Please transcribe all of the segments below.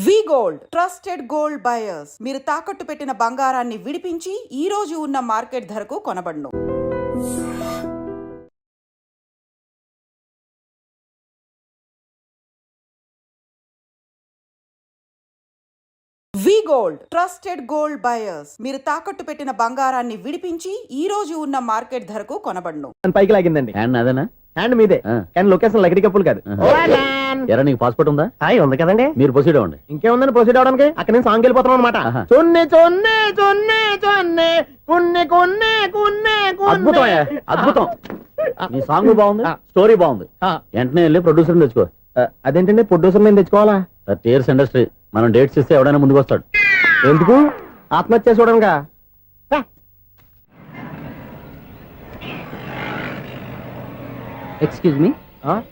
వి gold trusted gold buyers మీరు తాకట్టు పెట్టిన బంగారాన్ని విడిపించి ఈ రోజు ఉన్న మార్కెట్ ధరకు కొనబడును. వి గోల్డ్ ట్రస్టెడ్ గోల్డ్ బయర్స్ మీరు తాకట్టు పెట్టిన బంగారాన్ని విడిపించి ఈ రోజు ఉన్న మార్కెట్ ధరకు కొనబడును. పైకి లాగిందండి. హ్యాండ్ అదేనా? హ్యాండ్ మీదే, కానీ లొకేషన్ లగడి కప్పులు కాదు. ఎరా నీకు పాస్పోర్ట్ ఉందా? హాయ్ ఉంది కదండి. మీరు ప్రొసీడ్ అవ్వండి. ఇంకేముందని ప్రొసీడ్ అవడానికి అక్కడ నేను సాంగ్ వెళ్ళిపోతున్నాం అనమాట. చొన్నే చొన్నే చొన్నే చొన్నే కున్నే కున్నే కున్నే అద్భుతం అద్భుతం. నీ సాంగ్ బాగుంది, స్టోరీ బాగుంది. వెంటనే వెళ్ళి ప్రొడ్యూసర్ తెచ్చుకో. అదేంటండి ప్రొడ్యూసర్ నేను తెచ్చుకోవాలా? టీఆర్ఎస్ ఇండస్ట్రీ మనం డేట్స్ ఇస్తే ఎవడైనా ముందుకు వస్తాడు. ఎందుకు? ఆత్మహత్య చూడనుగా. Excuse me,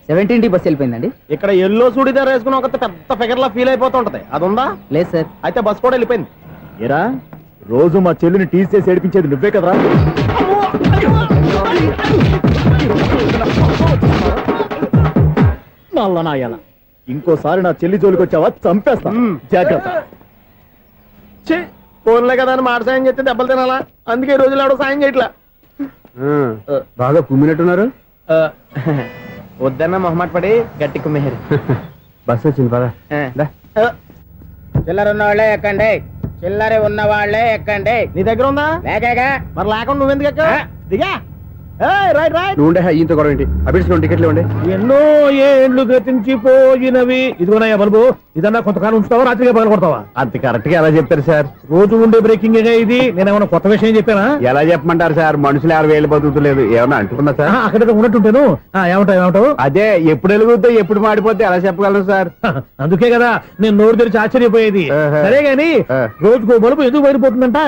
17D bus వెళ్ళిపోయిందండి. ఇక్కడ ఎల్లో చూడిదార్ వేసుకుని ఒక పెద్ద ఫిగర్ లా ఫీల్ అయిపోతుంటది, అది ఉందా? లేదు సార్. అయితే బస్ కూడా వెళ్ళిపోయింది. ఏరా రోజు మా చెల్లిని టీస్ చేసి ఏడిపించేది నువ్వే కదరా? నల్లనాయాల ఇంకోసారి నా చెల్లి జోలికి వచ్చావా చంపేస్తా, జాగ్రత్త. ఫోన్లే కదా అని మాట సాయం చేస్తే దెబ్బలు తినాలా, అందుకే ఈ రోజులు ఎవడో సాయం చేయట్లా. బాగా కుమ్మినట్టున్నారు. వద్దన్న మొహమాట పడి గట్టి కుమ్మేరు. బస్ వచ్చింది పదా. చిల్లర ఉన్న వాళ్ళే ఎక్కండి, చిల్లర ఉన్న వాళ్ళే ఎక్కండి. నీ దగ్గర ఉందా? లేకగా మరి లేకుండా నువ్వెందుకు ఎక్క? దిగా. Right right. నువ్వు ఉండే ఈయంత గొడవ ఏంటి? అభిడ్స్ టికెట్లు ఇవ్వండి. ఎన్నో ఏండ్లు గతించిపోయినవి. ఇదిగోనయ్యా బల్బు, ఇదన్నా కొంతకాలం ఉంచుతావా, రాత్రిగా పగల కొడతావా? అంత కరెక్ట్ గా ఎలా చెప్తారు సార్? రోజు ఉండే బ్రేకింగ్ ఇది. నేనేమన్నా కొత్త విషయం చెప్పానా? ఎలా చెప్పమంటారు సార్? మనుషులు 60 బతుకుతలేదు, ఏమన్నా అంటున్నా సార్? అక్కడ ఉన్నట్టుంటాను. ఏమంటావు? అదే ఎప్పుడు వెలుగుతో ఎప్పుడు మాడిపోతే ఎలా చెప్పగలరు సార్? అందుకే కదా నేను నోరు తెరిచి ఆశ్చర్యపోయేది. సరే గాని రోజుకో బల్బు ఎందుకు బయటపోతుందంట?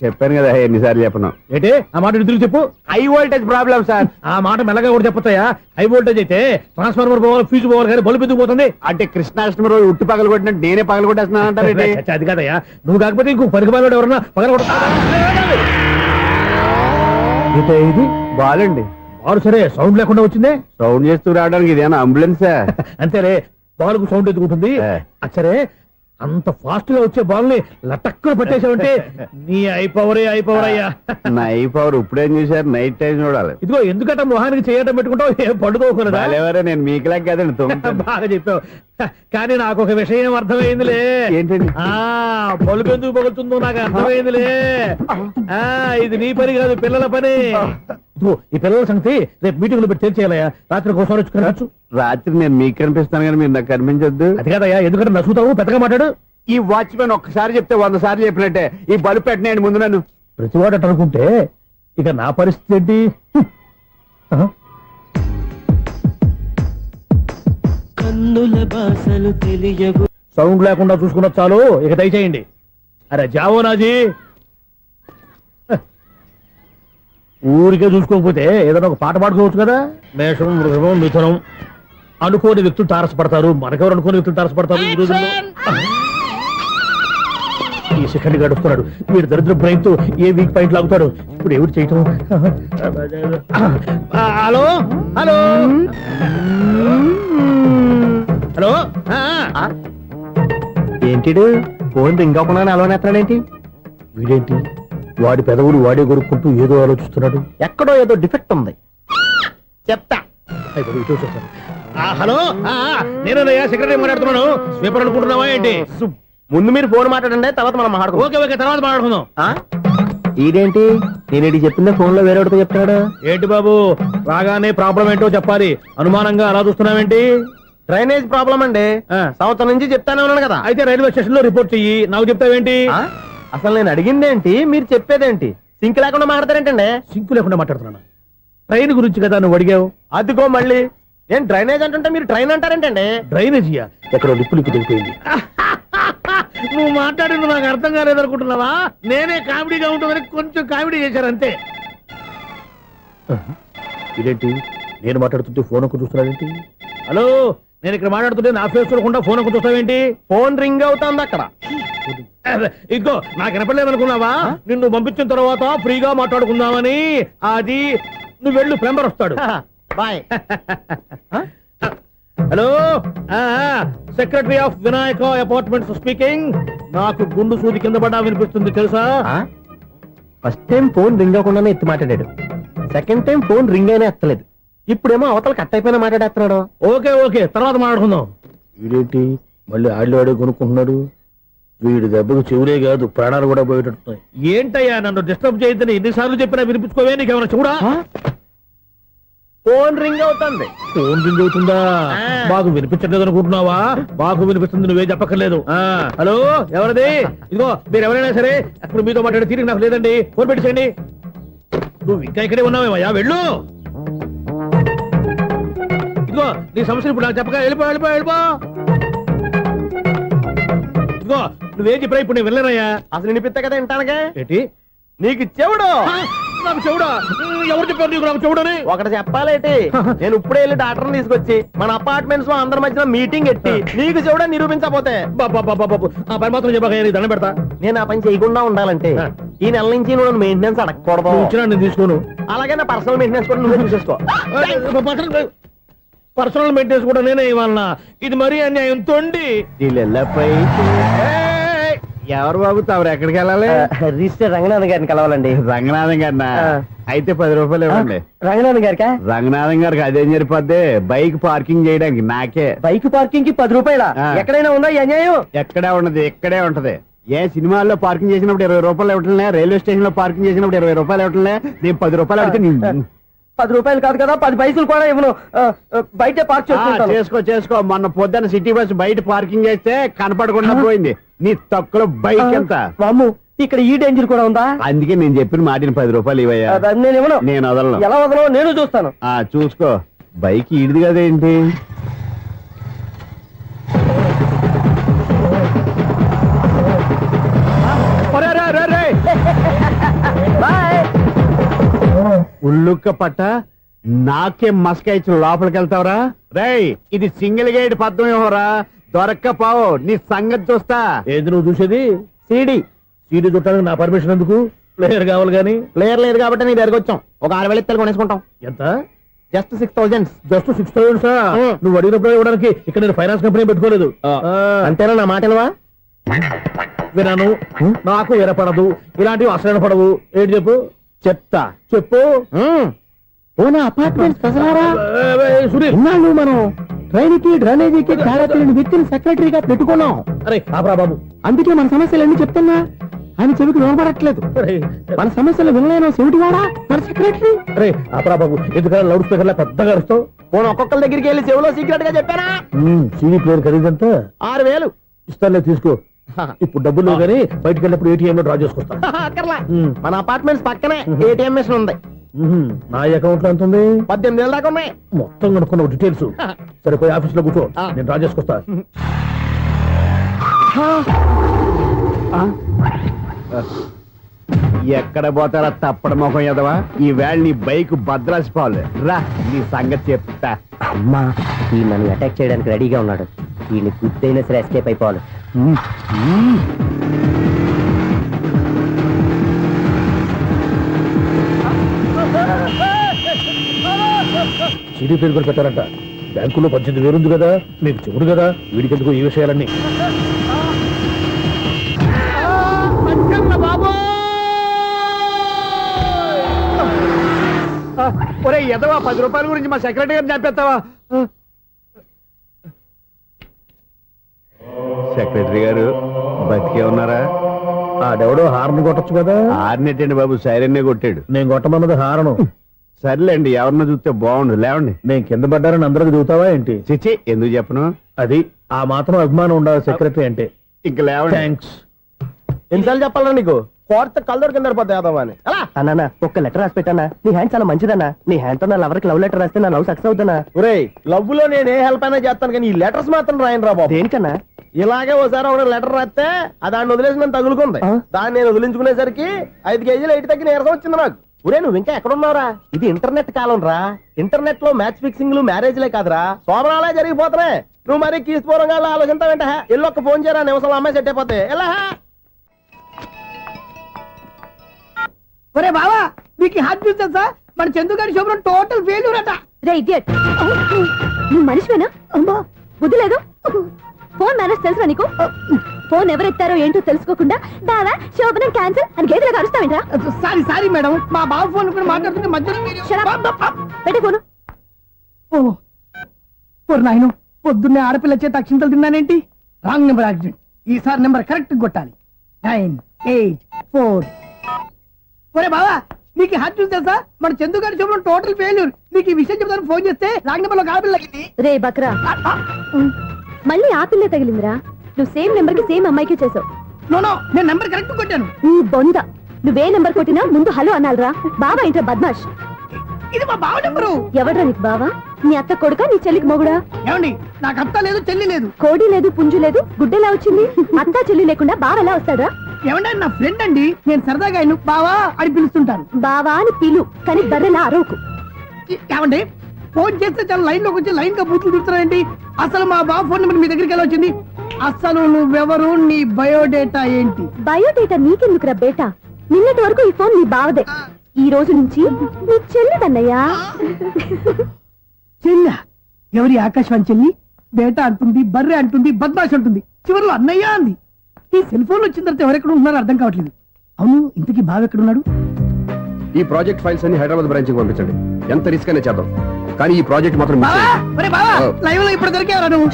చెప్పాను కదా ఎన్నిసార్లు చెప్పను. ఏంటే ఆ మాట ఎదురు చెప్పు. High voltage problem sir. ఆ మాట మెల్లగా కూడా చెప్పొస్తాయా? హై వోల్టేజ్ అయితే ట్రాన్స్ఫార్మర్ పోవాలి, ఫ్యూజ్ పోవాలి, కానీ బల్బు ఎందుకు పోతుంది? అంటే కృష్ణాష్టమి రోజు ఉట్టి పగలు కొట్టినట్టు నేనే పగలు కొట్టేస్తున్నానంటారు. అది కాదయ్యా, నువ్వు కాకపోతే ఇంకో పనికి బాగా ఎవరన్నా పగల కొడతా. ఇది బాలండి. బాలు సరే సౌండ్ లేకుండా వచ్చిందే. సౌండ్ చేస్తూ రావడానికి ఇదేనా అంబులెన్స్? అంతేలే, బాల్కు సౌండ్ ఎదుగుతుంది. సరే అంత ఫాస్ట్ గా వచ్చే బాల్ ని లటక్కున పట్టేసావంటే నీ ఐపవర్ అయ్యా. నైట్ పవర్ ఇప్పుడేం చూసారు? నైట్ టైం చూడాలి. ఇదిగో ఎందుకంటే మొహానికి చేయటం పెట్టుకుంటావు, ఏం పండుకోకూడదా? నేను మీకులా కదండి. బాగా చెప్పావు, కానీ నాకు ఒక విషయం అర్థమైందిలే. ఏంటండి? బల్బు ఎందుకు పగులుతుందో నాకు అర్థమైందిలే. ఇది నీ పని కాదు, పిల్లల పని. ఈ పిల్లల సంగతి రేపు మీటింగ్ లో పెట్టి తెలిసేయాలయ్యా. రాత్రి ఒకసారి వచ్చి కనవచ్చు. రాత్రి నేను మీకు కనిపిస్తాను కానీ మీరు నాకు కనిపించొద్దు. అది కాదయ్యా, ఎందుకంటే నసుగుతావు, పెద్దగా మాట్లాడు. ఈ వాచ్మెన్ ఒక్కసారి చెప్తే 100 సార్లు చెప్పినట్టే. ఈ బల్బు పెట్టినాయండి ముందు నన్ను. ప్రతివాడట అనుకుంటే ఇక నా పరిస్థితి ఏంటి? కన్నుల భాషలు తెలియవు. సౌండ్ లేకుండా చూసుకున్న చాలు, ఇక దయచేయండి. అరే జావో నాజీ, ఊరికే చూసుకోకపోతే ఏదైనా ఒక పాట పాడుకోవచ్చు కదా. మేషం, వృషభం, మిథునం అనుకోని వ్యక్తులు తారసపడతారు. మనకెవరు అనుకోని వ్యక్తులు తారసపడతారు ఈ రోజుల్లో. ఈ సెకండ్ గడుస్తున్నాడు వీడు దరిద్ర బ్రెయిన్ తో ఏ వీక్ పాయింట్ లాగుతాడు. ఇప్పుడు ఎవరు చేయటం? Hello hello hello. ఏంటిడు ఫోన్ రింగ్ అవ్వకుండా అలవనేస్తాడేంటి? వీడేంటి వాడి పెదవులు వాడే కొరుక్కుంటూ ఏదో ఆలోచిస్తున్నాడు. ఎక్కడో ఏదో డిఫెక్ట్ ఉంది, చెప్తా. హలో, నేనయ్యా సెక్రటరీ మాట్లాడుతున్నాను. స్వీపర్ అనుకుంటున్నావా ఏంటి? ముందు మీరు ఫోన్ మాట్లాడండి, తర్వాత మనం మాట్లాడుకో. ఓకే తర్వాత మాట్లాడుకుందాం. ఇదేంటి నేను చెప్పిందే ఫోన్ లో వేరే ఒకటి చెప్తాడు. ఏంటి బాబు, రాగానే ప్రాబ్లం ఏంటో చెప్పాలి. అనుమానంగా అలా చూస్తున్నావేంటి? డ్రైనేజ్ ప్రాబ్లం అండి. సంవత్సరం నుంచి చెప్తానే ఉన్నాను కదా. అయితే రైల్వే స్టేషన్ లో రిపోర్ట్ చెయ్యి, నాకు చెప్తావేంటి? అసలు నేను అడిగిందేంటి, మీరు చెప్పేదేంటి? సింక్ లేకుండా మాట్లాడతారేంటండి? సింకు లేకుండా మాట్లాడుతున్నాను. ట్రైన్ గురించి కదా నువ్వు అడిగావు. అదిగో మళ్ళీ నేను డ్రైనేజ్ అంటుంటే మీరు ట్రైన్ అంటారేంటండి? డ్రైనేజీయా? ఎక్కడో లిప్పు దిగిపోయింది. నువ్వు మాట్లాడింది నాకు అర్థం కాలేదనుకుంటున్నావా? నేనే కామెడీగా ఉంటుందని కొంచెం కామెడీ చేశారు అంతే. ఇదేంటి నేను మాట్లాడుతుంటే ఫోన్ ఒక్క చూస్తున్నావేంటి? హలో, నేను ఇక్కడ మాట్లాడుతుంటే నా ఫేస్ చూడకుండా ఫోన్ ఒక్క చూస్తావేంటి? ఫోన్ రింగ్ అవుతుంది అక్కడ. ఇంకో నాకు వినపడలేదనుకున్నావా? నిన్ను పంపించిన తర్వాత ఫ్రీగా మాట్లాడుకుందామని. అది నువ్వు వెళ్ళు, ప్లంబర్ వస్తాడు. Bye. Hello secretary of Vinayaka apartments speaking. నాకు గుండు సూది కింద పడ్డా వినిపిస్తుంది తెలుసా? ఫస్ట్ టైం ఫోన్ రింగ్ అవ్వకుండానే ఎత్తి మాట్లాడాడు. సెకండ్ టైం ఫోన్ రింగ్ అయినా ఎత్తలేదు. ఇప్పుడేమో అవతల కట్ అయిపోయినా మాట్లాడేస్తున్నాడు. ఓకే ఓకే, తర్వాత మాట్లాడుకుందాం. వీడేంటి మళ్ళీ ఆళ్ళు ఆడే కొనుక్కుంటున్నాడు? వీడి దెబ్బకు చెవులే కాదు ప్రాణాలు కూడా పోయేటట్టున్నాయి. ఏంటయ్యా నన్ను డిస్టర్బ్ చేయొద్దని ఎన్నిసార్లు చెప్పినా వినిపించుకోవే? నీకేమైనా చూడా? ఫోన్ రింగ్ అవుతుంది. ఫోన్ రింగ్ అవుతుందా? మాకు వినిపించట్లేదు అనుకుంటున్నావా? మాకు వినిపిస్తుంది, నువ్వే చెప్పక్కర్లేదు. హలో, ఎవరిది? ఇదిగో మీరు ఎవరైనా సరే అక్కడ మీతో మాట్లాడే తీరిక నాకు లేదండి. ఫోన్ పెట్టేసేయండి. నువ్వు ఇంకా ఇక్కడే ఉన్నావేమయ్యా, వెళ్ళు. ఇదిగో నీ సమస్యలు ఇప్పుడు నాకు చెప్పక వెళ్ళిపో వెళ్ళిపో వెళ్ళిపో. ఇదిగో నువ్వేం చెప్పరా ఇప్పుడు నేను వెళ్ళానయ్యా. అసలు వినిపిస్తా కదా వింటానగా. ఏంటి నీకు చెవుడు? నాకు చెవుడా? ఎవరు చెప్పారు నీకు నాకు చెవుడని? ఒకటి చెప్పాలేటి, నేను ఇప్పుడే వెళ్ళి డాక్టర్ తీసుకొచ్చి మన అపార్ట్మెంట్స్ లో అందరి మధ్యన మీటింగ్ ఎట్టి నీకు చెవుడా నిరూపించకపోతే బాబు ఆ పని మాత్రం చెప్పక దండం పెడతా. నేను ఆ పని చేయకుండా ఉండాలంటే ఈ నెల నుంచి నువ్వు మెయింటెనెన్స్ అడగకూడదు. ఇచ్చినా నేను తీసుకోను. అలాగే నా పర్సనల్ మెయింటెనెన్స్ కూడా నువ్వే చూసేసుకో. పర్సనల్ మెయింటెనెన్స్ కూడా నేనే ఇవ్వాలన్నా? ఇది మరీ అన్యాయం తొండి. ఎవరు బాబు తమరు ఎక్కడికి వెళ్ళాలి? రిజిస్టర్ రంగనాథ్ గారిని కలవాలండి. రంగనాథం గారినా? అయితే 10 రూపాయలు ఇవ్వండి. రంగనాథ్ గారికా? రంగనాథం గారికి అదేం సరిపోద్ది, బైక్ పార్కింగ్ చేయడానికి నాకే. బైక్ పార్కింగ్ కి 10 రూపాయల? ఎక్కడైనా ఉందా ఈ అన్యాయం? ఎక్కడే ఉండదు, ఇక్కడే ఉంటది. ఏ సినిమాల్లో పార్కింగ్ చేసినప్పుడు 20 రూపాయలు ఇవ్వట్లే, రైల్వే స్టేషన్ లో పార్కింగ్ చేసినప్పుడు 20 రూపాయలు ఇవ్వట్లే. నేను 10 రూపాయలు అడిగితే 10 రూపాయలు కాదు కదా, 10 పైసలు కూడా ఇవ్వను. బయటే పార్క్ చేసుకో చేసుకో. మొన్న పొద్దున్న సిటీ బస్ బయట పార్కింగ్ చేస్తే కనపడకుండా పోయింది. నీ తక్కువ బైక్ ఎంత? వామ్ము, ఇక్కడ ఈ డేంజర్ కూడా ఉందా? అందుకే నేను చెప్పిన మాటిని 10 రూపాయలు ఇవ్వయ్యా. నేను ఇవ్వను. నేను వదలను. ఎలా వదలను నేను చూస్తాను. చూసుకో. బైక్ ఈడిది కదేంటి? ఉల్లుక్క పట్ట నాకే మస్క ఇచ్చిన లోపలికి వెళ్తావరా? రేయ్, ఇది సింగిల్ గేట్ పద్మం ఇవ్వరా? దొరక్కపోవు, నీ సంగతి చూస్తా. ఏది నువ్వు చూసేది? సీడీ. సీడీ చుట్టానికి నా పర్మిషన్ ఎందుకు? ప్లేయర్ కావాలి గానీ. ప్లేయర్ లేదు కాబట్టి నీ దగ్గరకు వచ్చాం. ఒక 6,000 ఇత్తలు కొనేసుకుంటాం. ఎంత? జస్ట్ 6,000. Just 6,000 sir? నువ్వు అడిగినప్పుడు ఇవ్వడానికి ఇక్కడ నేను ఫైనాన్స్ కంపెనీ పెట్టుకోలేదు. అంతేనా నా మాటలువా? వినాను, నాకు వినపడదు, ఇలాంటివి అసలు పడవు. ఏంటి చెప్పు? చెప్తా. చెప్పు. అపార్ట్మెంట్స్ సునీల్, మనం ట్రైన్ కి డ్రైనేజీకి తేడా వ్యక్తిని సెక్రటరీగా పెట్టుకున్నాం. అరే ఆపరా బాబు. అందుకే మన సమస్యలు ఎన్ని చెప్తున్నా ఆయన చెవికి వినపడట్లేదు. మన సమస్యలు వినలేను చెవిటి వాడా మన సెక్రటరీ. అరే ఆపరా బాబు, ఎందుకంటే లౌడ్ స్పీకర్ లా పెద్దగా అరుస్తావు. పోను ఒక్కొక్కరి దగ్గరికి వెళ్ళి చెవిలో సీక్రెట్ గా చెప్పానా? CD player ఖరీదంతా 6,000. ఇస్తానులే, తీసుకో. ఇప్పుడు డబ్బులు లేవు కానీ బయటకు వెళ్ళినప్పుడు ఏటీఎం లో డ్రా చేసుకొస్తా. అక్కర్లా, మన అపార్ట్మెంట్స్ పక్కనే ఏటీఎం మిషన్ ఉంది. నా అకౌంట్ లో ఎంత ఉంది? 18,000 దాకా ఉన్నాయి. మొత్తం కనుక్కున్న డీటెయిల్స్. సరిపోయి ఆఫీస్ లో కూర్చో, నేను డ్రా చేసుకొస్తా. ఎక్కడ పోతారా తప్పడ మొహం ఎదవా? ఈ వేళ నీ బైక్ భద్రాసిపోవాలి. రా, నీ సంగతి చెప్తా. అమ్మా, ఈ నన్ను అటాక్ చేయడానికి రెడీగా ఉన్నాడు. వీడిని గుద్దైనా సరే ఎస్కేప్ అయిపోవాలి. సీడీ ప్లేయర్ కూడా పెట్టారంట. బ్యాంకులో 18,000 ఉంది కదా, మీకు చెవుడు కదా, వీడికెందుకు ఈ విషయాలన్నీ? ఒరే ఎదవా, 10 రూపాయల గురించి మా సెక్రటరీ గారిని చంపేస్తావా? సెక్రటరీ గారు బతికే ఉన్నారా? ఆడెవడో హార్న్ కొట్టచ్చు కదా. ఆరినట్టండి బాబు, సైరన్నే కొట్టాడు. నేను కొట్టమన్నది హారను. సర్లేండి, ఎవరినో చూస్తే బాగుండు. లేవండి. నేను కింద పడ్డారని అందరికి చూతావా ఏంటి? చిచ్చి, ఎందుకు చెప్పను? అది ఆ మాత్రం అభిమానం ఉండాలి సెక్రటరీ అంటే. ఇంక లేవండి. థ్యాంక్స్. ఎన్నిసార్లు చెప్పాలరా నీకు? కోర్త కలర్ కింద పోతాయి అన్నా. ఒక్క లెటర్ రాసి పెట్టానా? నీ హ్యాండ్ చాలా మంచిదన్నా. నీ హ్యాండ్ తో నా లవర్కి లవ్ లెటర్ రాస్తే నా లవ్ సక్సెస్ అవుతానా? ఒరే, లవ్ లో నేను ఏ హెల్ప్ అయినా చేస్తాను, కానీ ఈ లెటర్స్ మాత్రం రాయను రా బాబు. దేనికన్నా? ఇలాగే ఓసారి ఒక లెటర్ రాస్తే దాన్ని వదిలేసి నన్ను తగులుకుంది. దాన్ని నేను వదిలించుకునేసరికి 5 కేజీలు 8 తగ్గి నీరసం వచ్చింది నాకు. ఒరే, నువ్వు ఇంకా ఎక్కడున్నావురా? ఇది ఇంటర్నెట్ కాలం రా. ఇంటర్నెట్ లో మ్యాచ్ ఫిక్సింగ్లు మ్యారేజ్లే కాదురా, శోభనాలే జరిగిపోతున్నాయి. నువ్వు మరి కీస్పూరంగా ఆలోచించావేంట? ఎల్లు ఒక్క ఫోన్ చేయరా, నిమిషంలో అమ్మాయి సెట్ అయిపోతే. ఎలా? ఒరే బావా, మీకు హాట్ చూస్తా సార్, మన చందు గారి శుభ్రం టోటల్ ఫెయిల్యూర్ అట. నువ్వు మనిషివేనా అమ్మా బుద్ధి లేదు ఫోన్ మేనేజ్ తెలుసా నీకు ఫోన్ ఎవరెత్తారో ఏంటో తెలుసుకోకుండా బావా శోభనం క్యాన్సిల్ అని గేదెలకు అరుస్తావేంట్రా సారీ సారీ మేడం మా బాబు ఫోన్ కూడా మాట్లాడుతుంటే మధ్యలో మీరు- Shut up. పెట్టే ఫోను ఓ ఓ నాయను పొద్దున్నే ఆడపిల్ల చేత అక్షింతలు తిన్నానేంటి రాంగ్ నెంబర్ యాక్సిడెంట్ ఈసారి నెంబర్ కరెక్ట్ కొట్టాలి 984 ఒరే బావా నీకు హార్ట్ చూసి తెలుసా మన చందు గారి చూపడం టోటల్ ఫెయిల్యూర్ నీకు ఈ విషయం చెప్తాను ఫోన్ చేస్తే రాంగ్ నెంబర్ లో ఆడపిల్ల తగ్గింది రే బక్రా మళ్ళీ ఆ పిల్లే తగిలిందిరా నువ్వు సేమ్ నెంబర్ కి సేమ్ అమ్మాయికి చేసావు నో నేను నెంబర్ కరెక్ట్ కొట్టాను నీ బొంద నువ్వే నెంబర్ కొట్టినా ముందు హలో అనాలిరా బావా ఏంట్రా బద్మాష్ ఇది మా బావ నెంబరు ఎవడ్రా నీకు బావా నీ అత్త కొడుక నీ చెల్లికి మొగుడా ఏమండి నాకు అత్త లేదు చెల్లి లేదు కోడి లేదు పుంజు లేదు గుడ్డెలా వచ్చింది అత్త చెల్లి లేకుండా బావ ఎలా వస్తాడా ఏమంటే నా ఫ్రెండ్ అండి నేను సరదాగా ఆయన బావా అని పిలుస్తుంటాను బావా అని పిలు కానీ బర్రెలా అరవకు ఏమండి ఫోన్ చేస్తే చాలా లైన్ లోకి వచ్చి లైన్ గా బూతులు తిడుతున్నాయండి అసలు మా బావ ఫోన్ నెంబర్ మీ దగ్గరికి ఎలా వచ్చింది అసలు నువ్వెవరు నీ బయోడేటా ఏంటి బయోడేటా నీకెందుకురా బేటా నిన్నటి వరకు ఈ ఫోన్ నీ బావదే ఈ రోజు నుంచి నీ చెల్లిదన్నయ్యా చెల్లి ఎవరి ఆకాశవాణి చెల్లి బేటా అంటుంది బర్రె అంటుంది బద్మాష్ అంటుంది చివరిలో అన్నయ్య అంది ఈ సెల్ ఫోన్ వచ్చిన తర్వాత ఎవరెక్కడ ఉంటున్నారో అర్థం కావట్లేదు అవును ఇంతకీ బావ ఎక్కడున్నాడు ఈ ప్రాజెక్ట్ ఫైల్స్ అన్ని హైదరాబాద్ బ్రాంచ్ కి పంపించండి ఎంత రిస్క్ అనే చేద్దాం కానీ ఈ ప్రాజెక్ట్ మాత్రం miss బావా చేయొద్దు. ఒరే బావా లైవ్ లో ఇప్పుడు దొరికేవరా నువ్వు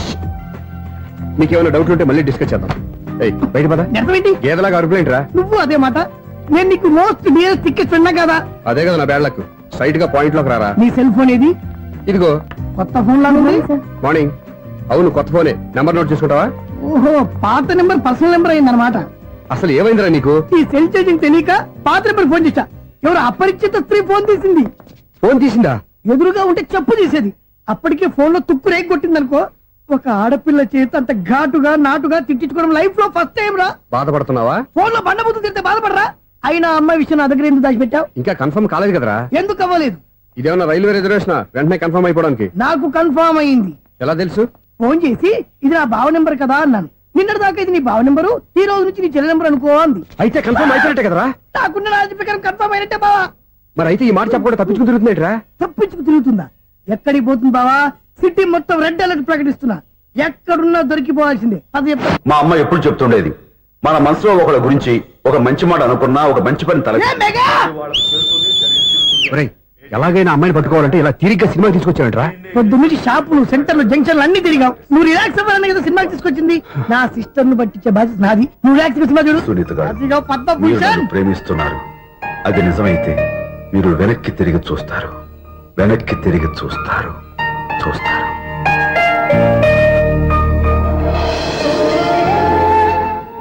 మీకు ఏమైనా డౌట్ ఉంటే మళ్ళీ డిస్కస్ చేద్దాం ఏయ్ బయట పద నిజమేంటి గేదలాగా అరుపులేంట్రా నువ్వు అదే మాట నేను నీకు మోస్ట్ డియరెస్ట్ టికెట్ విన్నా కదా అదే కదా నా బ్యాడ్ లక్ స్ట్రైట్ గా పాయింట్ లోకి రారా నీ సెల్ ఫోన్ ఏది ఇదిగో కొత్త ఫోన్ లాగా ఉంది మార్నింగ్ అవును కొత్త ఫోనే నెంబర్ నోట్ చేసుకుంటావా ఓహో పాత నెంబర్ పర్సనల్ నెంబర్ అయిందన్నమాట అసలు ఏమైందిరా నీకు ఈ సెల్ చేసింగ్ తెలియక పాత నెంబర్ ఫోన్ చేశా ఎవరు అపరిచిత స్త్రీ ఫోన్ తీసింది ఫోన్ తీసిందా ఎదురుగా ఉంటే చెప్పు తీసేది అప్పటికే ఫోన్ లో తుక్కు రేగి కొట్టిందనుకో ఒక ఆడపిల్ల చేత అంత ఘాటుగా నాటుగా తిట్టించుకోవడం లైఫ్ లో ఫస్ట్ టైం రా బాధపడుతున్నావా ఫోన్ లో బండబుద్ధి తింటే బాధపడరా అయినా అమ్మాయి విషయం నా దగ్గర ఎందుకు దాచిపెట్టావు ఇంకా కన్ఫర్మ్ కాలేదు కదరా ఎందుకు అవ్వలేదు ఇదేమన్నా రైల్వే రిజర్వేషన్ వెంటనే కన్ఫర్మ్ అయిపోవడానికి నాకు కన్ఫర్మ్ అయింది ఎలా తెలుసు ఫోన్ చేసి ఇది నా బావ నెంబర్ కదా అన్నాను నిన్నటి దాకా ఇది నీ బావ నెంబరు ఈ రోజు నుంచి నీ చెల్లి నెంబర్ అనుకో అంది అయితే కన్ఫర్మ్ అయిపోయినట్టే కదరా నాకున్న రాజు ప్రకారం కన్ఫర్మ్ అయినట్టే బావా మరి అయితే ఈ మాట చెప్పకుండా తప్పించుకుని తిరుగుతున్నట్రా తప్పించుకు తిరుగుతుందా ఎక్కడికి పోతుంది బావా సిటీ మొత్తం రెడ్ అలర్ట్ ప్రకటిస్తున్నా ఎక్కడున్నా దొరికిపోవాల్సిందే అది చెప్తా మా అమ్మ ఎప్పుడు చెప్తుండేది మన మనసులో ఒకళ్ళ గురించి ఒక మంచి మాట అనుకున్నా ఒక మంచి పని తల ఏ మెగా! ఒరేయ్ ఎలాగైనా అమ్మాయిని పట్టుకోవాలంటే ఇలా తిరిగ్గా సినిమా తీసుకొచ్చావంట్రా పొద్దు నుంచి షాపులు సెంటర్లు జంక్షన్లు అన్ని తిరిగావు నువ్వు రిలాక్స్ అవ్వాలని కదా సినిమాకి తీసుకొచ్చింది నా సిస్టర్ ను పట్టించే బాధ్యత నాది నువ్వు రిలాక్స్ సినిమా చూడు సునీత గారు అదిగో పద్మ మీరు భూషణ్ నన్ను ప్రేమిస్తున్నారు అది నిజమైతే మీరు వెనక్కి తిరిగి చూస్తారు వెనక్కి తిరిగి చూస్తారు చూస్తారు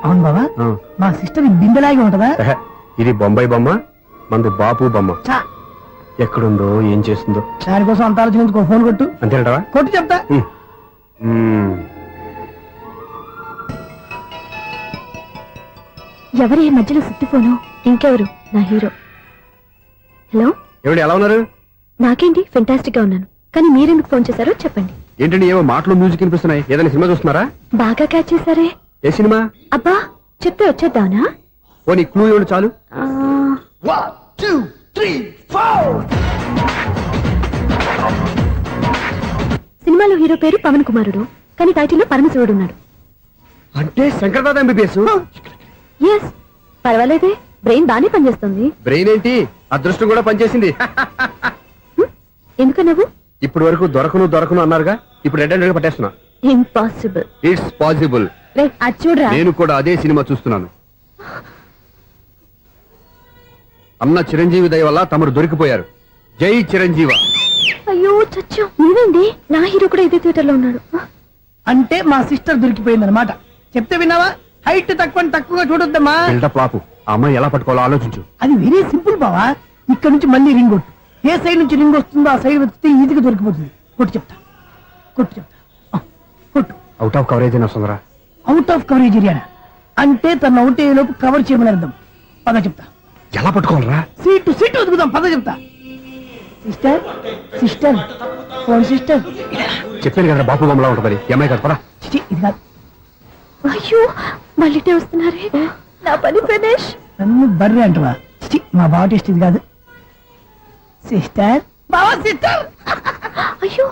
అవును బాబా మా సిస్టర్ బిందెలాగే ఉంటదా ఎహె, ఇది బొంబాయి బొమ్మ మంది బాపు బొమ్మ చా, ఎక్కడుందో ఏం చేస్తుందో దానికోసం అంత ఆలోచించుకో ఫోన్ కొట్టు అంతేనంటావా కొట్టు చెప్తా ఎవరి ఈ మధ్యలో సుత్తి ఫోను ఇంకెవరు నా హీరో హలో ఏమిటి ఎలా ఉన్నారు నాకేంటి ఫెంటాస్టిక్ గా ఉన్నాను కానీ మీరెందుకు ఫోన్ చేశారో చెప్పండి ఏంటండి ఏమో మాటలు మ్యూజిక్ వినిపిస్తున్నాయి ఏదైనా సినిమా చూస్తున్నారా బాగా క్యాచ్ చేశారే ఏ సినిమా అబ్బా చెప్తే వచ్చేద్దానా ఓ నీ క్లూ ఇవ్వండి చాలు సినిమాలో హీరో పేరు పవన్ కుమారుడు కానీ టైటిల్లో పరమశివుడు ఉన్నాడు అంటే శంకర్దాద ఎంబీబీఎస్ ఎస్ పర్వాలేదే బ్రెయిన్ బానే పనిచేస్తుంది బ్రెయిన్ ఏంటి అదృష్టం కూడా పనిచేసింది ఎందుకు నువ్వు ఇప్పటి వరకు దొరకను అన్నారుగా ఇప్పుడు రెడ్ హ్యాండెడ్ గా పట్టేస్తున్నా ఇంపాసిబుల్ ఇట్స్ పాసిబుల్ రే అది చూడరా నేను కూడా అదే సినిమా చూస్తున్నాను అన్న చిరంజీవి దయ వల్ల తమరు దొరికిపోయారు జై చిరంజీవ అయ్యో చచ్చు నీవేంటి నా హీరో కూడా ఇదే థియేటర్ లో ఉన్నాడు అంటే మా సిస్టర్ దొరికిపోయింది అనమాట చెప్తే విన్నావా హైట్ తక్కువగా చూడొద్దమ్మా బిల్డప్ లాపు ఆ అమ్మాయి ఎలా పట్టుకోవాలో ఆలోచించు అది వెరీ సింపుల్ బావా ఇక్కడ నుంచి మళ్ళీ రింగ్ కొట్టు ఏ సైడ్ నుంచి రింగ్ వస్తుందో ఆ సైడ్ వెతికితే ఈజీగా దొరికిపోతుంది కొట్టు చెప్తా ఆ, కొట్టు అవుట్ ఆఫ్ కవరేజ్ అయినా వస్తుందిరా అవుట్ ఆఫ్ కవరేజ్ ఏరియా అంటే తన అవుట్ అయ్యే లోపు కవర్ చేయమని అర్థం పద చెప్తా ఎలా పట్టుకోవాలరా సీటు వదుకుదాం పద చెప్తా సిస్టర్ ఫోన్ సిస్టర్ చెప్పాను కదా బాపు బొమ్మలా ఉంటుంది ఎంఐ కదా పరా ఇది కాదు అయ్యో మళ్ళీటే వస్తున్నారే నా పని ఫినిష్ నన్ను బర్రె అంటవా మా బావ టేస్ట్ ఇది కాదు సిస్టర్ బావా సిస్టర్ అయ్యో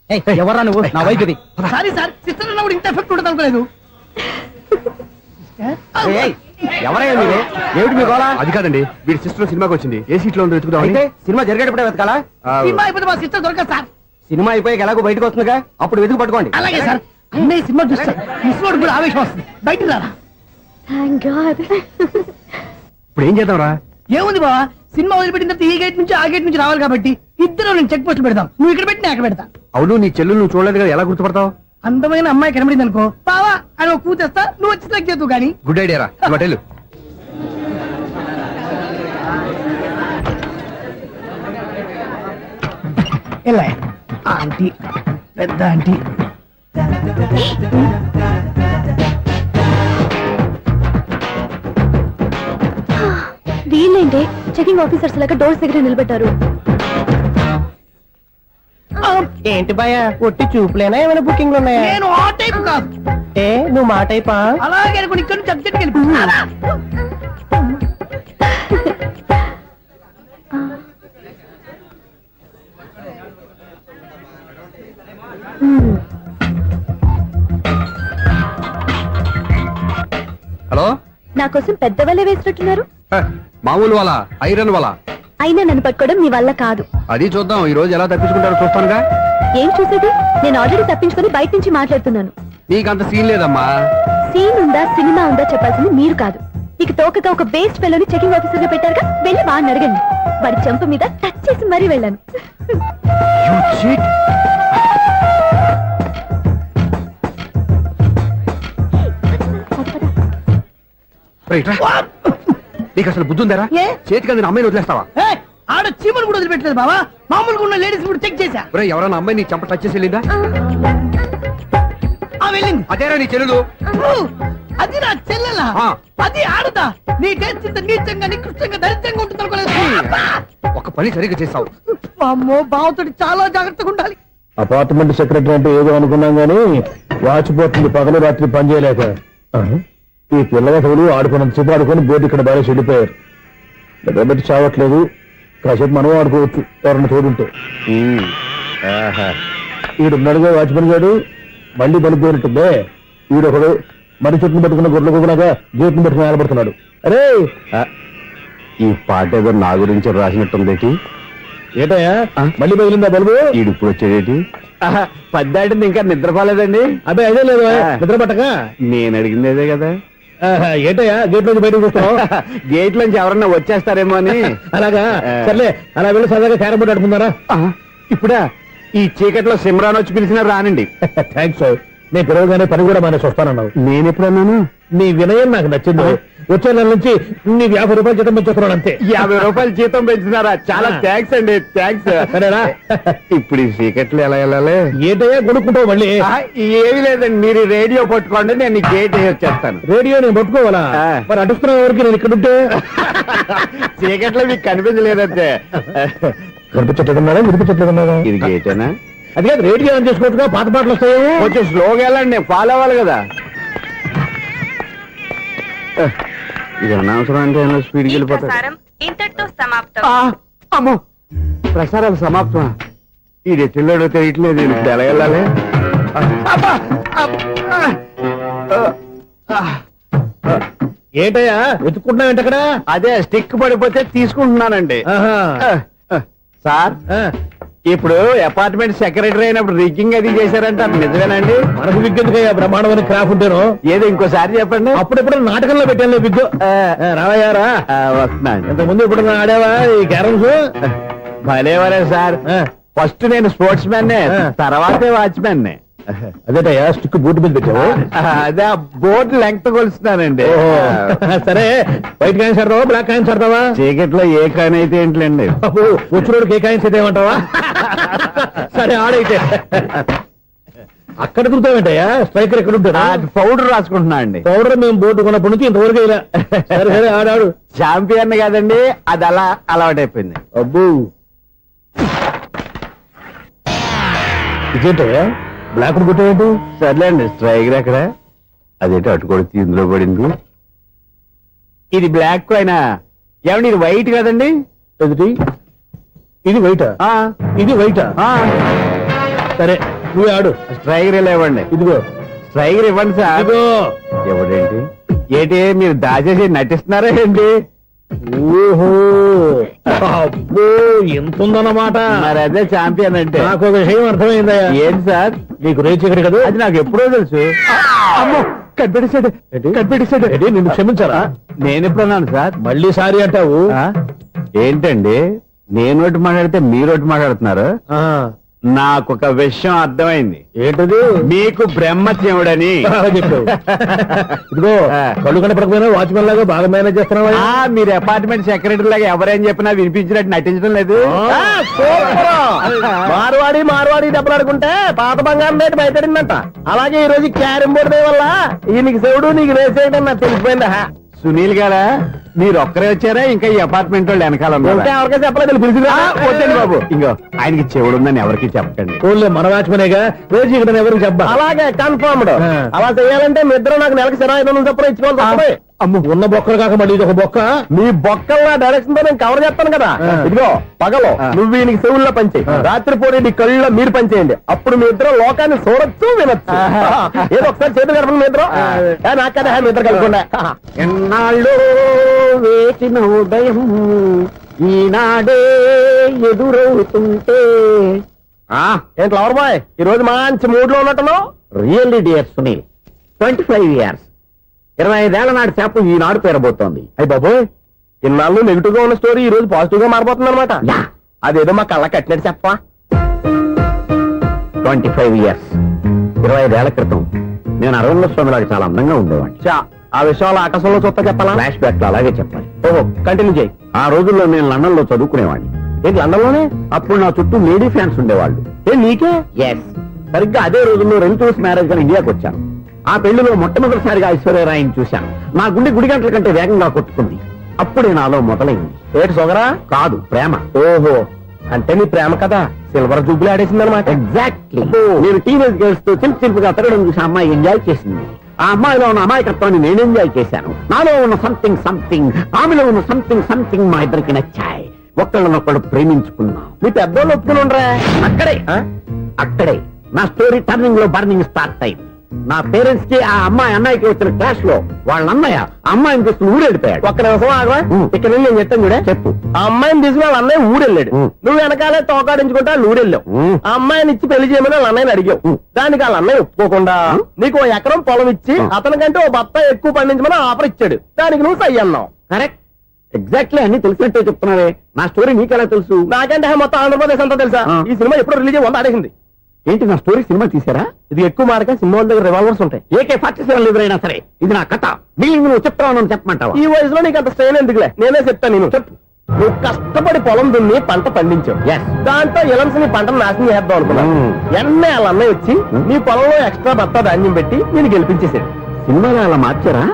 ఎవరా నువ్వు నా వైపు ఇది సారీ సార్ సిస్టర్ అన్నప్పుడు ఇంత ఎఫెక్ట్ ఉంటుంది అనుకోలేదు ఎవరయ్యా మీరే ఏమిటి మీ గోళ అది కాదండి వీడి సిస్టర్ సినిమాకి వచ్చింది ఏ సీట్ లో ఉందో వెతుకుదాం అయితే సినిమా జరిగేటప్పుడే వెతకాలా సినిమా అయిపోతే మా సిస్టర్ దొరకదు సార్. సినిమా అయిపోయి ఎలాగో బయటకు వస్తుందిగా అప్పుడు వెతుకు పట్టుకోండి అలాగే సార్ అన్నయ్య సినిమా చూస్తే మిస్లోడ్ కూడా ఆవేశం వస్తుంది బయటికి రారా. Thank God. ఇప్పుడు ఏం చేద్దాంరా ఏముంది బావా సినిమా వదిలిపెట్టిన తర్వాత ఈ గేట్ నుంచి ఆ గేట్ నుంచి రావాలి కాబట్టి ఇద్దరు నేను చెక్ పోస్ట్ పెడతాం నువ్వు ఇక్కడ పెట్టి నేను అక్కడ పెడతా. అవును నీ చెల్లు నువ్వు చూడలేదు కదా ఎలా గుర్తుపడతావు అందమైన అమ్మాయి కనబడింది అనుకో బావా అని ఒక కూతేస్తా నువ్వు వచ్చి సెలెక్ట్ చేద్దు కానీ. గుడ్ ఐడియా రా హోటల్ ఎలా ఆంటీ పెద్ద ఆంటీ వీళ్ళేంటి చెకింగ్ ఆఫీసర్స్ లాగా డోర్స్ దగ్గర నిలబెట్టారు. ఏంటి భయ ఒట్టి చూపులేనా ఏమైనా బుకింగ్లు ఉన్నాయా నేను ఆ టైప్ కాదు ఏ నువ్వు మా టైపా అలాగే అనుకుని ఇక్కడ నుంచి అర్జెంట్కి వెళ్ళిపోతున్నా. హలో నా కోసం పెద్ద వల్ల వేసినట్టున్నారు. మామూలు వాళ్ళ ఐరన్ వాళ్ళ అయినా నన్ను పట్టుకోవడం మీ వల్ల కాదు. అది చూద్దాం ఈ రోజు ఎలా తప్పించుకుంటారో చూస్తానుగా ఏం చూసేది? నేను ఆల్రెడీ తప్పించుకొని బయట నుంచి మాట్లాడుతున్నాను. నీకంత సీన్ లేదమ్మా సీన్ ఉందా సినిమా ఉందా చెప్పాల్సింది మీరు కాదు. మీకు తోకగా ఒక బేస్ట్ ఫెలోని చెకింగ్ ఆఫీసర్ గా పెట్టారుగా వెళ్ళి వాడిని అడగండి. వాడి చెంప మీద టచ్ చేసి మరీ వెళ్ళాను. You cheat. రైట్ రా. నీకు అసలు బుద్ధి ఉందారా ఏ? చేతికి అందిన అమ్మాయిని వదిలేస్తావా ఏయ్, ఆడ చీమలు కూడా వదిలిపెట్టలేదు బావా మామూలుగా ఉన్న లేడీస్ కూడా చెక్ చేశా. ఒరేయ్ ఎవరైనా అమ్మాయి నీ చెంప టచ్ చేసి వెళ్ళిందా ఆ వెళ్ళింది. అదేరా నీ చెల్లెలు ఓ, అది నా చెల్లెలా ఆ. అది ఆడదా నీ టేస్ట్ ఇంత నీచంగా నికృష్టంగా దరిద్రంగా ఉంటుంది అనుకోలేదు. ఒక పని సరిగ్గా చేస్తావు అమ్మో బావతోటి చాలా జాగ్రత్తగా ఉండాలి. అపార్ట్మెంట్ సెక్రటరీ అంటే ఏదో అనుకున్నాం గానీ వాచిపోతుంది పగలు రాత్రి పని చేయలేక ఈ పిల్లవసలు ఆడుకున్నంతసేపు ఆడుకొని బోర్డు ఇక్కడ బాగా చెడిపోయారు నిద్రబెట్టి చావట్లేదు కాసేపు మనం ఆడుకోవచ్చు ఎవరన్నా తోడుంటే ఈడున్నాడుగా వాచ్మెన్ గారు మళ్ళీ పనిపోయినట్టుందే ఈడొకడు మరి చెట్టును పట్టుకున్న గొడ్ల కుక్కలాగా గేట్ను పట్టుకుని ఆడబడుతున్నాడు అరే ఈ పాట ఏదో నా గురించి రాసినట్టుంది ఏటయ్యా మళ్ళీ పగిలిందా బల్బు ఈడు ఇప్పుడు వచ్చేదేటి పద్దాటింది ఇంకా నిద్రపోలేదండి అదే అదే లేదు నిద్ర పట్టక నేను అడిగింది అదే కదా ఏటయ్యా గేట్ నుంచి బయటకు చూస్తావు గేట్ నుంచి ఎవరన్నా వచ్చేస్తారేమో అని అలాగా సర్లే అలా వెళ్ళి సరదాగా క్యారం బోర్డు ఆడుకుందారా ఇప్పుడా ఈ చీకట్లో సిమ్రాన్ వచ్చి పిలిచినా రానండి థ్యాంక్స్ నేను పిలవగానే పని కూడా మానేసి వస్తానన్నావు నేను ఎప్పుడన్నాను నీ వినయం నాకు నచ్చింది వచ్చే నెల నుంచి నీ 50 రూపాయలు జీతం పెంచుతున్నాను అంతే 50 రూపాయలు జీతం పెంచినారా చాలా థ్యాంక్స్ అండి థ్యాంక్స్ సరేనా ఇప్పుడు ఈ చీకట్లు ఎలా వెళ్ళాలి ఏంటయ్యా కొనుక్కుంటావు మళ్ళీ ఏమీ లేదండి మీరు రేడియో పట్టుకోండి నేను ఈ గేట్ వచ్చేస్తాను రేడియో నేను పట్టుకోవాలా ఆ. మరి అడుస్తున్న వరకు నేను ఇక్కడ ఉంటే చీకట్లో మీకు కనిపించలేదంటే కనిపించట్లేదన్నారా వినిపించట్లేదన్నారా ఇది గేటేనా అది కాదు రేడియో ఆన్ చేసుకోవచ్చుగా పాత పాటలు వస్తాయి కొంచెం స్లోగా వెళ్ళండి ఫాలో అవ్వాలి కదా ఇది అనవసరం అంటే స్పీడ్కి వెళ్ళిపోతాడు ఇంతటితో సమాప్తం. అమ్మో ప్రసారాలు సమాప్తం ఇది ఎట్టిల్లాడో తెలియట్లేదు నేను ఇప్పుడు ఎలా వెళ్ళాలి అబ్బా! అబ్బా! ఏంటయ్యా వెతుక్కుంటున్నావు ఏంటక్కడ అదే స్టిక్ పడిపోతే తీసుకుంటున్నానండి సార్ ఇప్పుడు అపార్ట్మెంట్ సెక్రటరీ అయినప్పుడు రిగ్గింగ్ అది చేశారంటే అది నిజమేనండి మనకు విగ్గెందుకయ్యా బ్రహ్మాండమైన క్రాఫ్ ఉంటాను ఏదో ఇంకోసారి చెప్పండి అప్పుడెప్పుడు నాటకంలో పెట్టాను విగ్గు రావయ్యారా వస్తున్నాను ఇంత ముందు ఇప్పుడు ఆడావా ఈ క్యారమ్స్ భలేవరే సార్ ఫస్ట్ నేను స్పోర్ట్స్ మ్యాన్ తర్వాతే వాచ్మెన్ అదేటయ్యా స్టిక్ బూట్ మీద పెట్టావు అదే బోర్డు లెంగ్త్ కొలుస్తున్నానండి సరే వైట్ కాయిన్స్ ఆడతావా బ్లాక్ కాయిన్స్ ఆడతావా చీకట్లో ఏ కాని అయితే ఏంటండి వచ్చినోడు ఏ కాయిన్స్ అయితే ఏమంటావా సరే ఆడైతే అక్కడ దొరుకుతావేంటయ్యా స్ట్రైకర్ ఎక్కడ ఉంటాడా పౌడర్ రాసుకుంటున్నా అండి పౌడర్ మేము బోర్డు కొన్నప్పటి నుంచి ఇంతవరకు ఇలా సరే సరే ఆడాడు చాంపియన్ కాదండి అది అలా అలవాటైపోయింది అబ్బు ఇదేంటయ్యా బ్లాక్ కొట్టేయండి సర్లేండి స్ట్రైకర్ ఎక్కడ అదేంటి అటుకొడితే ఇందులో పడింది ఇది బ్లాక్ అయినా ఏమండి ఇది వైట్ కదండి ఎదుటి ఇది వైటా ఆ, ఇది వైటా ఆ. సరే నువ్వే ఆడు. స్ట్రైగర్ ఇవ్వండి. ఇదిగో స్ట్రైగర్ ఇవ్వండి సార్. ఇదిగో. ఎవడేంటి ఏంటి మీరు దాచేసి నటిస్తున్నారా ఏంటి? ఓహో అబ్బో ఎంత ఉందన్నమాట. మరి అదే ఛాంపియన్ అంటే. నాకు ఒక విషయం అర్థమైందయ్యా. ఏంటి సార్? నీకు రేచకరి కదా, అది నాకు ఎప్పుడో తెలుసు. అమ్మో కనిపెట్టేశాడు కనిపెట్టేశాడు. ఏంటి, నిన్ను క్షమించారా? నేను ఎప్పుడన్నాను సార్? మళ్ళీ సారీ అంటావు. ఆ? ఏంటండి నేను ఒకటి మాట్లాడితే మీరు ఒకటి మాట్లాడుతున్నారు. ఆ, నాకు ఒక విషయం అర్థమైంది. ఏంటది? మీకు బ్రహ్మత్యముడని. బాగా చెప్పావు. ఇదిగో కళ్ళు కనపడకపోయినా వాచ్మెన్ లాగా బాగా మేనేజ్ చేస్తున్నావా? మీరు అపార్ట్మెంట్ సెక్రటరీ లాగా ఎవరేం చెప్పినా వినిపించినట్టు నటించడం లేదు. మార్వాడి దెబ్బలాడుకుంటే పాత బంగారం రేటు బయటడిందంట. అలాగే ఈ రోజు క్యారం బోర్డు వల్ల నీకు శివుడు నీకు రేసేయడం నాకు తెలిసిపోయిందా? సునీల్ గారా మీరు ఒక్కరే వచ్చారా ఇంకా ఈ అపార్ట్మెంట్ వాళ్ళు వెనకాల ఉన్నారా? ఇంకా ఎవరికైనా చెప్పలేదు పిలిచిరా? వద్దండి బాబు. ఇంకో ఆయనకి చెవుడు ఉందని ఎవరికి చెప్పకండి. ఓన్లీ మన వాచ్మెనేగా రేచకరి ఎవరికి చెప్పా. అలాగే కన్ఫర్మ్డ్. అలా చేయాలంటే మీ ఇద్దరు నాకు నెలకి 500 చొప్పున ఇచ్చుకోవాలి తప్పదు. అమ్మ ఉన్న బొక్కలు కాక మళ్ళీ ఇది ఒక బొక్క. మీ బొక్కల డైరెక్షన్ తో నేను కవర్ చేస్తాను కదా. ఇదిగో పగలో నువ్వు వీనికి చెవుల్లో పనిచేయి, రాత్రిపూట నీ కళ్ళలో మీరు పనిచేయండి. అప్పుడు మీ ఇద్దరు లోకాన్ని చూడొచ్చు వినొచ్చు. ఏదో ఒకసారి చేతులు కలపండి మీ ఇద్దరు. నాకదే మీ ఇద్దరు కలుపుకుండా. ఎన్నాళ్ళు వేచిన ఉదయం ఈనాడే ఎదురవుతుంటే. ఏంటి లవర్ బాయ్ ఈ రోజు మంచి మూడ్ లో ఉన్నట్టున్నావు? రియల్లీ డియర్ సునీల్, 25 years 25 ఏళ్ల నాటి చేప ఈనాడు పేరబోతోంది. అయ్యి బాబోయ్, ఇన్నాళ్ళు నెగిటివ్ గా ఉన్న స్టోరీ ఈ రోజు పాజిటివ్ గా మారిపోతుంది అనమాట. యా. అదేదో మా కళ్ళ కట్టినట్టు చెప్పా. 25 years 25 ఏళ్ల క్రితం నేను అరవింద స్వామిలాగా చాలా అందంగా ఉండేవాడిని. చా, ఆ విషయాలు ఆకాశంలో చూస్తా చెప్పాలా? ఫ్లాష్ బ్యాక్ లో అలాగే చెప్పాలి. ఓహో, కంటిన్యూ చేయి. ఆ రోజుల్లో నేను లండన్ లో చదువుకునేవాడిని. ఏంటి లండన్ లోనే? అప్పుడు నా చుట్టూ లేడీ ఫ్యాన్స్ ఉండేవాళ్ళు. నీకే? ఎస్, సరిగ్గా అదే రోజుల్లో రిలేటివ్స్ మ్యారేజ్ గా ఇండియాకి వచ్చాను. ఆ పెళ్లిలో మొట్టమొదటిసారిగా ఐశ్వర్యరాయని చూశాను. నా గుండె గుడి గంటల కంటే వేగంగా కొట్టుకుంది. అప్పుడే నాలో మొదలైంది. ఏటి సొగరా? కాదు, ప్రేమ. ఓహో, అంటే నీ ప్రేమ కదా సిల్వర్ జూబ్లీ ఆడేసింది అనమాట. ఎగ్జాక్ట్లీ. నేను టీనేజ్ గర్ల్స్ తో చిలుపుగా తిరగడం చూసి ఆ అమ్మాయి ఎంజాయ్ చేసింది. ఆ అమ్మాయిలో ఉన్న అమాయకత్వాన్ని నేను ఎంజాయ్ చేశాను. నాలో ఉన్న సంథింగ్ ఆమెలో ఉన్న సంథింగ్ మా ఇద్దరికి నచ్చాయి. ఒక్కళ్ళనొక్కడు ప్రేమించుకున్నాం. మీ పెద్దోళ్ళు ఒప్పుకుని ఉండరా? అక్కడే నా స్టోరీ టర్నింగ్ లో బర్నింగ్ స్టార్ట్ అయింది. నా పేరెంట్స్ కి ఆ అమ్మాయి అన్నయ్యకి వచ్చిన క్లాష్ లో వాళ్ళ అన్నయ్య ఆ అమ్మాయిని తీసుకుని ఊరెళ్ళిపోయాడు. ఒక్క నిమిషం ఆగవా? ఇక్కడ నుండి నేను చెప్తాను చూడే. చెప్పు. ఆ అమ్మాయిని తీసుకుని వాళ్ళ అన్నయ్య ఊరెళ్ళాడు. నువ్వు వెనకాలే తోకాడించుకుంటా ఊరెళ్ళావు. ఆ అమ్మాయిని ఇచ్చి పెళ్లి చేయమని వాళ్ళ అన్నయ్యని అడిగావు. దానికి వాళ్ళ అన్నయ్య ఒప్పుకోకుండా నీకు 1 ఎకరం పొలం ఇచ్చి అతనికంటే 1 బత్త ఎక్కువ పండించమని ఆఫర్ ఇచ్చాడు. దానికి నువ్వు సై అన్నావు. కరెక్ట్, ఎగ్జాక్ట్లీ అన్ని తెలిసినట్టే చెప్తున్నావే. నా స్టోరీ నీకెలా తెలుసు? నాకంటే మొత్తం ఆంధ్రప్రదేశ్ అంతా తెలుసా? ఈ సినిమా ఎప్పుడు రిలీజ్ 100 ఆడేసింది. ఏంటి నా స్టోరీ సినిమా తీసారా? ఇది ఎక్కువ మాటగా సినిమా వాళ్ళ దగ్గర రివాల్వర్స్ ఉంటాయి. AK-47 ఎదురైనా సరే ఇది నా కథ. మిగిలింది నువ్వు చెప్తావు చెప్పమంటావా? ఈ వయసులో నీకు అంత స్ట్రెయిన్ ఎందుకులే, నేనే చెప్తాను. నేను చెప్పు. నువ్వు కష్టపడి పొలం దున్ని పంట పండించావు. దాంతో ఇలమ్స్ నీ పంటను నాశనం చేద్దాం అనుకున్నావు. ఎన్నే వాళ్ళ అన్నయ్య వచ్చి నీ పొలంలో ఎక్స్ట్రా బత్తా ధాన్యం పెట్టి నేను గెలిపించేసాడు. సినిమాలో అలా మార్చారా?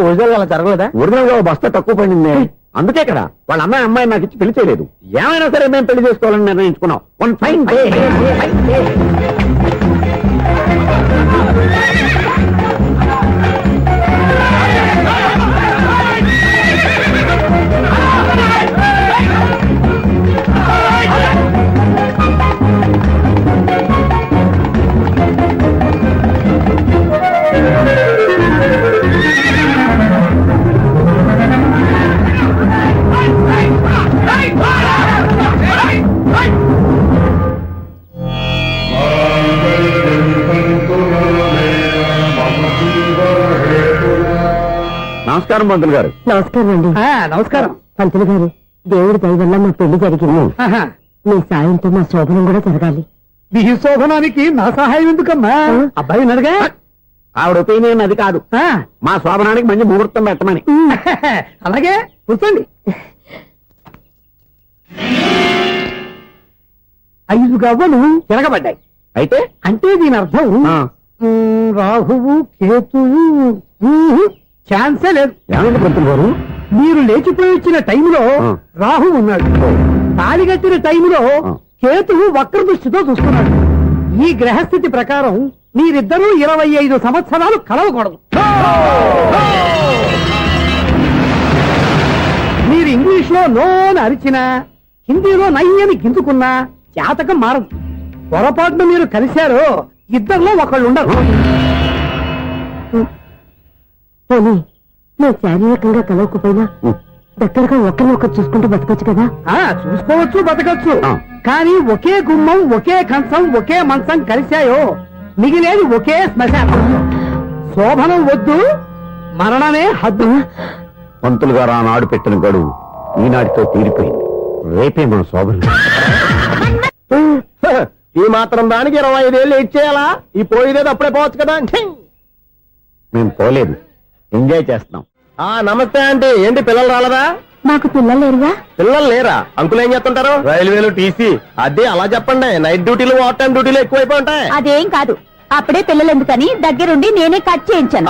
ఒరిజినల్ అలా జరగలేదా? ఒరిజినల్ గా బస్తా తక్కువ పండింది. అందుకే కదా వాళ్ళ అమ్మాయి నాకు ఇచ్చి పెళ్లి చేయలేదు. ఏమైనా సరే మేము పెళ్లి చేసుకోవాలని నిర్ణయించుకున్నాం. One fine day. నమస్కారం పంతులు గారు. నమస్కారం అండి. నమస్కారం. పంతులు గారు, దేవుడి దయ వల్ల మా పెళ్లి జరిగింది. మీ సాయంతో మా శోభనం కూడా జరగాలి. మీ శోభనానికి నా సహాయం ఎందుకమ్మా? అబ్బాయి ఉన్నాడుగా. ఆవిడ ఒపీనియన్ అది కాదు. మా శోభనానికి మంచి ముహూర్తం పెట్టమని. అలాగే కూర్చోండి. 5 గవ్వలు తిరగబడ్డాయి. అయితే అంటే దీని అర్థం రాహువు కేతువు ఛాన్సే లేదు. ఏమైంది పంతులు గారు? మీరు లేచిపోయి వచ్చిన టైంలో రాహు ఉన్నాడు. తాళిగట్టిన టైంలో కేతువు వక్ర దృష్టితో చూస్తున్నాడు. ఈ గ్రహస్థితి ప్రకారం మీరిద్దరూ 25 సంవత్సరాలు కలవకూడదు. మీరు ఇంగ్లీష్ లో నో అని అరిచినా, హిందీలో నయ్యని గింజుకున్నా జాతకం మారదు. పొరపాటున మీరు కలిశారు ఇద్దరిలో ఒకళ్ళు ఉండరు. పోనీ నువ్వు శారీరకంగా కలవకపోయినా దగ్గరగా ఒకరినొకరు చూసుకుంటూ బతకొచ్చు కదా. చూసుకోవచ్చు, బతకచ్చు. ఆ. కానీ ఒకే గుమ్మం, ఒకే కంచం, ఒకే మంచం కలిశాయో మిగిలేది ఒకే శ్మశానం. శోభనం వద్దు, మరణమే హద్దు. పంతులు గారు ఆనాడు పెట్టిన గడువు ఈనాటితో తీరిపోయింది. రేపే మన శోభనం. ఈ మాత్రం దానికి 25 ఏళ్ళు ఇచ్చేయాలా? ఈ పోయేదేదో అప్పుడే పోవచ్చు కదా. మేము పోలేదు, ఎంజాయ్ చేస్తున్నాం. నమస్తే అంటే ఏంటి పిల్లలు రాలదా? మాకు పిల్లలు లేరుగా. పిల్లలు లేరా? అంకులు ఏం చేస్తుంటారు? రైల్వేలు, టీసీ. అదే అలా చెప్పండి. నైట్ డ్యూటీలు, ఓవర్ టైం డ్యూటీలు ఎక్కువైపోయి ఉంటాయి. అదేం కాదు, అప్పుడే పిల్లలు ఎందుకని దగ్గరుండి నేనే కట్ చేయించాను.